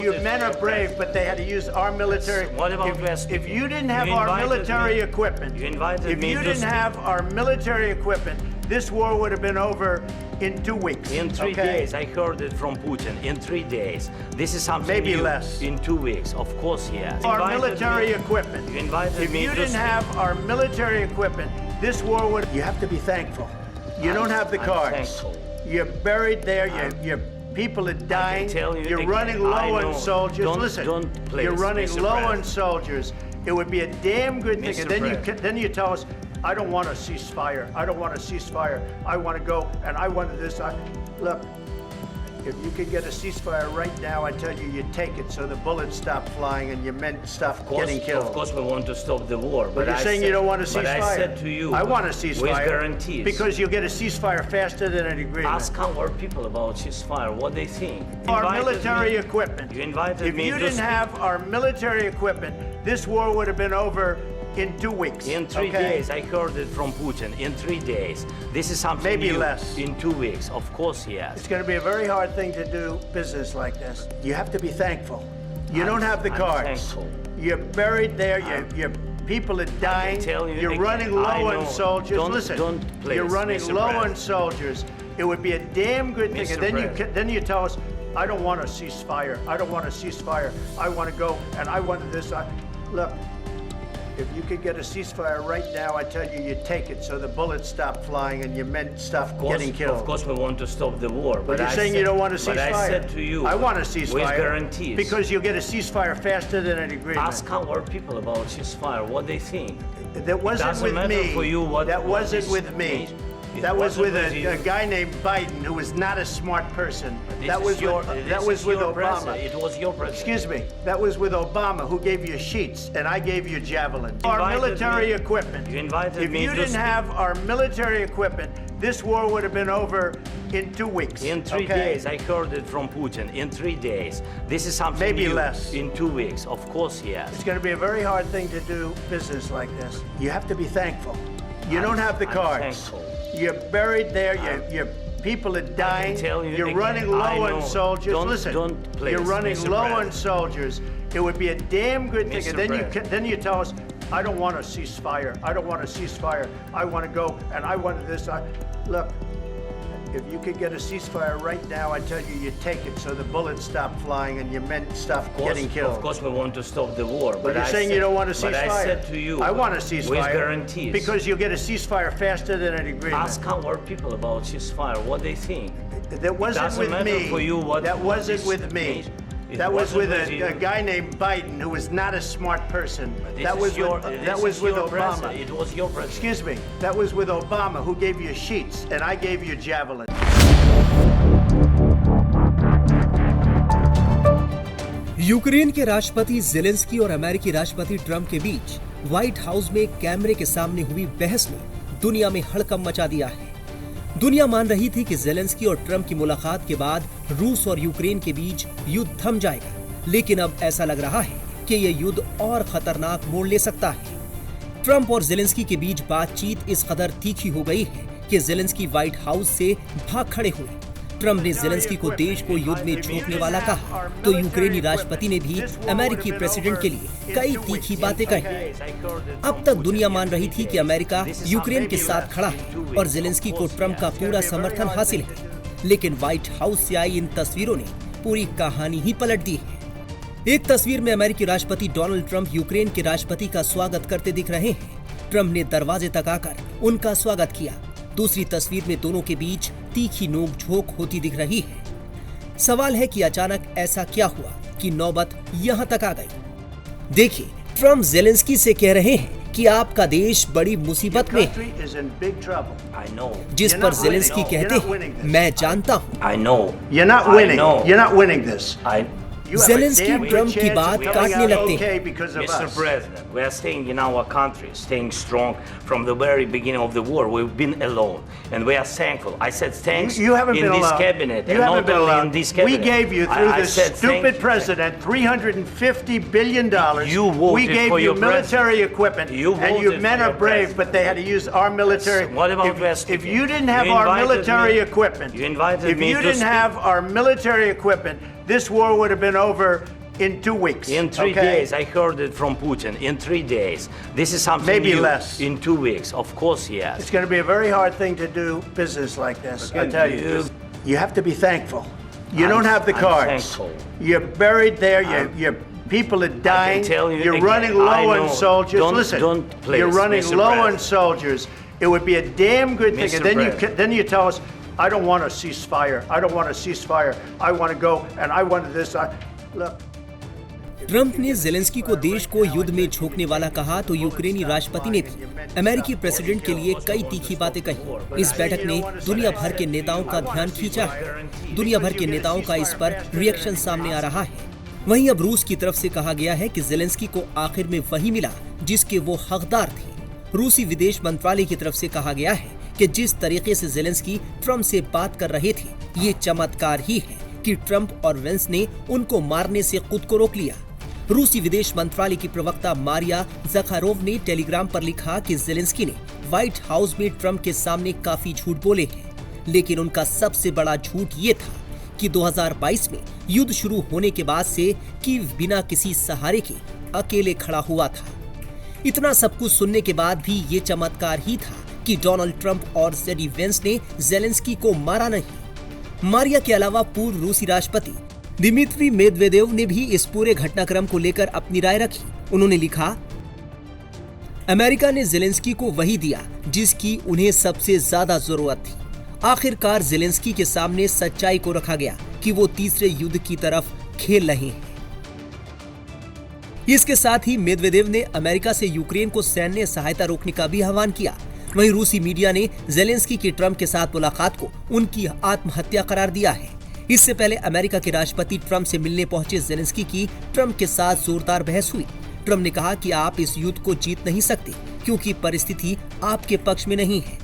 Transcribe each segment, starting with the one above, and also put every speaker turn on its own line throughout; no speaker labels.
You men are brave, but they had to use our military.
What about
if you didn't have our military equipment, if you didn't have our military equipment, this war would have been over in 2 weeks.
In 3 days, I heard it from Putin. In 3 days, this is something
maybe
new.
less.
In 2 weeks, of course, yes.
Our military equipment.
You invited
if
me
you
to
didn't have our military equipment, this war would. You have to be thankful. You don't have the
I'm
cards.
thankful.
You're buried there. Your people are dying. You're
again,
running low on soldiers. Listen, you're running
Mr.
low
President.
on soldiers. It would be a damn good thing.
Mr.
And then you tell us, I don't want a ceasefire. I don't want a ceasefire. I want to go and I want this. Look, if you could get a ceasefire right now, I tell you, you take it so the bullets stop flying and your men stop getting killed.
Of course, we want to stop the war.
But you're saying you don't want a ceasefire.
But I said to you,
I want a ceasefire.
with guarantees.
Because you'll get a ceasefire faster than an agreement.
Ask our people about ceasefire, what they think.
Our military equipment.
You invited
if
me
you
to
didn't have our military equipment, this war would have been over in 2 weeks.
In 3 days, I heard it from Putin. In 3 days, this is something
maybe
new.
less.
In 2 weeks, of course, yes.
It's going to be a very hard thing to do business like this. You have to be thankful. You don't have the
I'm
cards.
thankful.
You're buried there. Your people are dying. You're running low on soldiers. Listen, you're running
Mr.
low on
President.
soldiers. It would be a damn good thing.
Mr.
And
President.
then you tell us, I don't want a ceasefire. I don't want a ceasefire. I want to go and I want this. Look. If you could get a ceasefire right now, I tell you, you take it so the bullets stop flying and your men stop getting killed.
Of course, we want to stop the war.
But you're saying you don't want a ceasefire.
But I said to you,
I want a ceasefire.
with guarantees.
Because you'll get a ceasefire faster than an agreement.
Ask our people about ceasefire, what they think.
That wasn't
Doesn't
with
matter
me.
for you what-
that
what
wasn't
is
with me.
It
That was
wasn't
with
with you.
a guy named Biden who was not a smart person. That was with Obama.
President. It was your president.
Excuse me. That was with Obama, who gave you sheets, and I gave you javelins. Our
Invited
military
me-
equipment.
You invited
if
me
you
to
didn't
speak.
have our military equipment, this war would have been over in 2 weeks.
In 3 days, I heard it from Putin. In 3 days, this is something
maybe
new.
less.
In 2 weeks, of course, yes.
It's going to be a very hard thing to do business like this. You have to be thankful. You don't have the
I'm
cards.
thankful.
You're buried there. Your people are dying. You're
again,
running low on soldiers. Listen, you're running
Mr.
low
President.
on soldiers. It would be a damn good thing.
Mr.
And then you tell us, I don't want a ceasefire. I don't want a ceasefire. I want to go and I want this. Look. If you could get a ceasefire right now, I tell you, you take it so the bullets stop flying and your men stop getting killed.
Of course, we want to stop the war.
But you're saying you don't want a ceasefire.
But I said to you,
I want a ceasefire.
with guarantees.
Because you'll get a ceasefire faster than an agreement.
Ask our people about ceasefire, what they think.
That wasn't
Doesn't
with
matter
me.
for you what-
that
what
wasn't
is
with me.
made. It
That was
wasn't
with
with you.
a guy named Biden who was not a smart person.
This
That
is
was
your-
with,
this
that was
is
with
your
Obama.
president. It was your president.
Excuse me. That was with Obama, who gave you sheets and I gave you javelins.
Ukraine के राष्ट्रपति Zelensky और अमेरिकी राष्ट्रपति Trump के बीच white house में कैमरे के सामने हुई बहस ने दुनिया में हड़कंप मचा दिया है। दुनिया मान रही थी कि जेलेंस्की और ट्रंप की मुलाकात के बाद रूस और यूक्रेन के बीच युद्ध थम जाएगा, लेकिन अब ऐसा लग रहा है कि यह युद्ध और खतरनाक मोड़ ले सकता है। ट्रंप और जेलेंस्की के बीच बातचीत इस कदर तीखी हो गई है कि जेलेंस्की व्हाइट हाउस से भाग खड़े हुए। ट्रंप ने जेलेंस्की को देश को युद्ध में झोंकने वाला कहा, तो यूक्रेनी राष्ट्रपति ने भी अमेरिकी प्रेसिडेंट के लिए कई तीखी बातें कही। अब तक दुनिया मान रही थी कि अमेरिका यूक्रेन के साथ खड़ा है और जेलेंस्की को ट्रंप का पूरा समर्थन हासिल है, लेकिन व्हाइट हाउस से आई इन तस्वीरों ने पूरी कहानी ही पलट दी है। एक तस्वीर में अमेरिकी राष्ट्रपति डोनाल्ड ट्रंप यूक्रेन के राष्ट्रपति का स्वागत करते दिख रहे हैं। ट्रंप ने दरवाजे तक आकर उनका स्वागत किया। दूसरी तस्वीर में दोनों के बीच तीखी नोक-झोंक होती दिख रही है। सवाल है कि अचानक ऐसा क्या हुआ कि नौबत यहां तक आ गई। देखिए, ट्रंप जेलेंस्की से कह रहे हैं कि आपका देश बड़ी मुसीबत में है, जिस पर जेलेंस्की कहते हैं, मैं जानता हूं।
I know.
You're not winning.
I know.
You're not winning this. You have a
Zelensky
damn good
Trump की
chance
बात
of going
काटने
out
लगते
okay
हैं।
because of
Mr.
us.
President, we are staying in our country, staying strong from the very beginning of the war. We've been alone, and we are thankful. I said thanks
You haven't
in
been
this
allowed.
cabinet,
You
and
haven't
not
been
only
allowed.
in this cabinet.
We gave you through
I
this
said thank
stupid
you.
president $350 billion.
You voted
we gave
for
you
your
military
president.
equipment,
You
and you
voted
men
for
are
your
brave,
president.
but they had to use our military.
What about
if you didn't have
You
our
invited
military
me-
equipment,
You invited
if
me
you
to
didn't
speak.
have our military equipment, this war would have been over in 2 weeks.
In 3 days, I heard it from Putin. In 3 days, this is something
Maybe
new.
less.
In 2 weeks, of course, yes.
It's going to be a very hard thing to do business like this. I tell you, you have to be thankful. You don't have the
I'm
cards.
thankful.
You're buried there. Your people are dying.
tell you
You're
again,
running
I
low on
know.
soldiers.
Don't-
Listen,
don't please,
you're running
Mr.
low on
President.
soldiers. It would be a damn good thing.
Mr.
And
President.
then you tell us, I don't want a ceasefire. I don't want a ceasefire. I want to go and I want this. Look.
Trump ने Zelensky को देश को युद्ध में झोंकने वाला कहा तो यूक्रेनी राष्ट्रपति ने भी अमेरिकी प्रेसिडेंट के लिए कई तीखी बातें कही। इस बैठक ने दुनिया भर के नेताओं का ध्यान खींचा है। दुनिया भर के नेताओं का इस पर रिएक्शन सामने आ रहा है। वहीं अब रूस की तरफ से कहा गया है कि जेलेंस्की को आखिर में वही मिला जिसके वो हकदार थे। रूसी विदेश मंत्रालय की तरफ से कहा गया है कि जिस तरीके से जेलेंस्की ट्रंप से बात कर रहे थे, ये चमत्कार ही है कि ट्रंप और वेंस ने उनको मारने से खुद को रोक लिया। रूसी विदेश मंत्रालय की प्रवक्ता मारिया ज़खारोव ने टेलीग्राम पर लिखा कि जेलेंस्की ने व्हाइट हाउस में ट्रंप के सामने काफी झूठ बोले हैं, लेकिन उनका सबसे बड़ा झूठ ये था कि 2022 में युद्ध शुरू होने के बाद से कीव बिना किसी सहारे के अकेले खड़ा हुआ था। इतना सब कुछ सुनने के बाद भी ये चमत्कार ही था कि डोनाल्ड ट्रंप और जेडी वेंस ने जेलेंस्की को मारा नहीं। मारिया के अलावा पूर्व रूसी राष्ट्रपति दिमित्री मेदवेदेव ने भी इस पूरे घटनाक्रम को लेकर अपनी राय रखी। उन्होंने लिखा, अमेरिका ने जेलेंस्की को वही दिया जिसकी उन्हें सबसे ज्यादा जरूरत थी। आखिरकार जेलेंस्की के सामने सच्चाई को रखा गया कि वो तीसरे युद्ध की तरफ खेल रहे हैं। इसके साथ ही मेदवेदेव ने अमेरिका से यूक्रेन को सैन्य सहायता रोकने का भी आह्वान किया। वहीं रूसी मीडिया ने जेलेंस्की की ट्रंप के साथ मुलाकात को उनकी आत्महत्या करार दिया है। इससे पहले अमेरिका के राष्ट्रपति ट्रंप से मिलने पहुंचे जेलेंस्की की ट्रंप के साथ जोरदार बहस हुई। ट्रंप ने कहा कि आप इस युद्ध को जीत नहीं सकते क्योंकि परिस्थिति आपके पक्ष में नहीं है।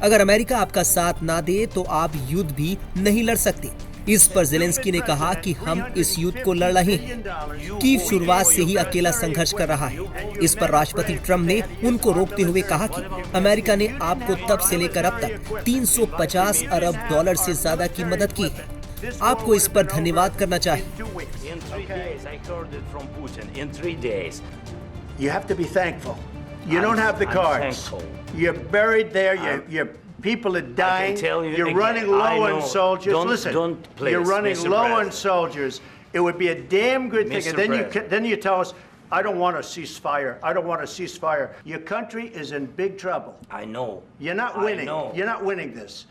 अगर अमेरिका आपका साथ ना दे तो आप युद्ध भी नहीं लड़ सकते। इस पर जेलेंस्की ने कहा कि हम इस युद्ध को लड़ रहे हैं। कीव शुरुआत से ही अकेला संघर्ष कर रहा है। इस पर राष्ट्रपति ट्रंप ने उनको रोकते हुए कहा कि अमेरिका ने आपको तब से लेकर अब तक 350 अरब डॉलर से ज्यादा की मदद की है। आपको इस पर धन्यवाद करना चाहिए।
In 3 days, I heard it from Putin. In 3 days.
You have to be thankful. You don't have the
I'm
cards.
thankful.
You're buried there. Your people are dying.
tell you
You're
again,
running
I
low on
know.
soldiers.
Don't-
Listen,
don't please,
you're running
Mr.
low on
President.
soldiers. It would be a damn good thing.
Mr.
And
President.
then you tell us, I don't want a ceasefire. I don't want a ceasefire. Your country is in big trouble.
I know.
You're not
I
winning.
know.
You're not winning this.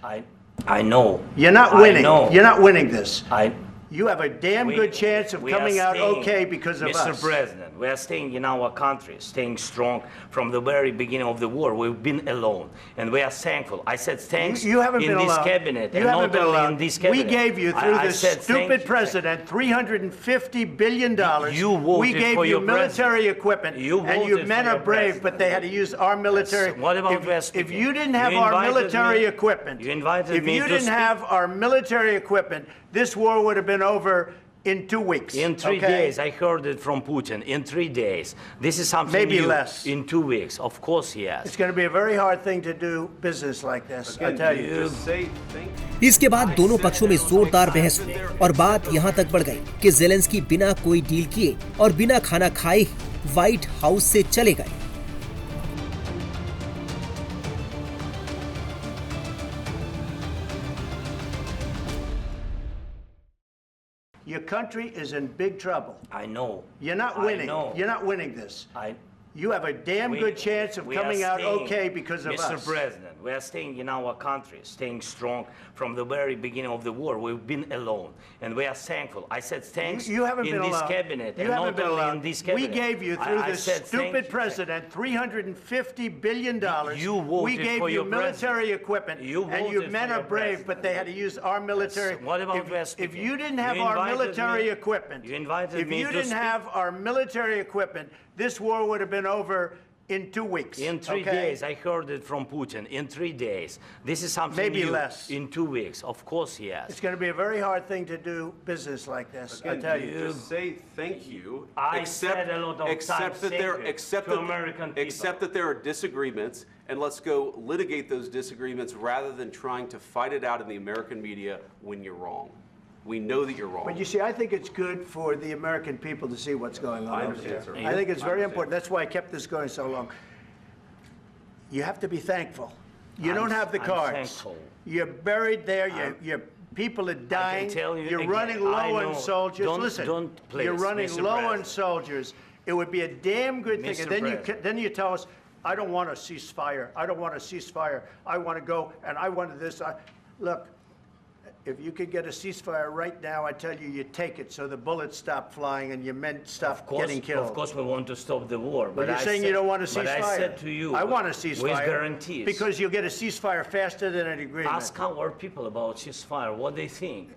I know.
You're not
I
winning.
know.
You're not winning this.
I.
You have a damn good chance of
we are
coming out
staying,
okay because of
Mr.
us.
President, we are staying in our country, staying strong from the very beginning of the war. We've been alone, and we are thankful. I said thanks
You haven't
in
been
this
alone.
cabinet,
You
and
haven't
not
been
only
alone.
in this cabinet.
We gave you through
I
this
said
stupid
thank you.
president $350 billion.
You voted
we gave
for
you
your
military
president.
equipment,
You
and you
voted
men
for
are
your
brave,
president.
but they had to use our military.
Yes. What about West
If
speaking?
you didn't have
You
our
invited
military
me-
equipment,
you invited
if
me
you
to
didn't
speak.
have our military equipment, this war would have been over in 2 weeks.
In 3
okay?
days, I heard it from Putin. In 3 days, this is something
Maybe
new.
less.
In 2 weeks, of course, yes.
It's going to be a very hard thing to do business like this. I tell you.
Just say thank you.
इसके बाद दोनों पक्षों में जोरदार बहस हुई और बात यहाँ तक बढ़ गई कि जेलेंस्की बिना कोई डील किए और बिना खाना खाए ही व्हाइट हाउस से चले गए।
Your country is in big trouble.
I know.
You're not
I
winning.
know.
You're not winning this.
I.
You have a damn
We-
good chance of
we are
coming out
staying,
okay because of
Mr.
us.
President, we are staying in our country, staying strong from the very beginning of the war. We've been alone, and we are thankful. I said thanks
You haven't
in
been
this
alone.
cabinet,
You
and
haven't
not
been
only
alone.
in this cabinet.
We gave you through
I
this
said thank
stupid
you.
president $350 billion.
You voted
we gave
for
you
your
military
president.
equipment,
You
and you
voted
men
for
are
your
brave,
president.
but they had to use our military.
What about
if,
West
if
speaking?
you didn't have
You
our
invited
military
me-
equipment,
you invited
if
me
you
to
didn't
speak.
have our military equipment, this war would have been over in 2 weeks.
In 3
okay?
days, I heard it from Putin. In 3 days, this is something
Maybe
new.
less.
In 2 weeks, of course, yes.
It's going to be a very hard thing to do business like this. I
Again,
tell you.
just say thank you.
I said a lot of
accept
times
that there,
thank you
accept
to
that,
American people.
accept that there are disagreements, and let's go litigate those disagreements rather than trying to fight it out in the American media when you're wrong. We know that you're wrong.
But you see, I think it's good for the American people to see what's going on
I
over
understand,
there.
sir.
I think it's
I
very
understand.
important. That's why I kept this going so long. You have to be thankful. You don't have the
I'm
cards.
thankful.
You're buried there. Your people are dying.
tell you
You're
again,
running low
I
on
know.
soldiers.
Don't-
Listen,
don't please,
you're running
Mr.
low on
President.
soldiers. It would be a damn good thing.
Mr.
And then
President.
then you tell us, I don't want a ceasefire. I don't want a ceasefire. I want to go and I want this. Look, if you could get a ceasefire right now, I tell you, you take it so the bullets stop flying and your men stop getting killed.
Of course, we want to stop the war.
But you're saying you don't want a ceasefire.
But I said to you,
I want a ceasefire.
with guarantees.
Because you'll get a ceasefire faster than an agreement.
Ask our people about ceasefire, what they think.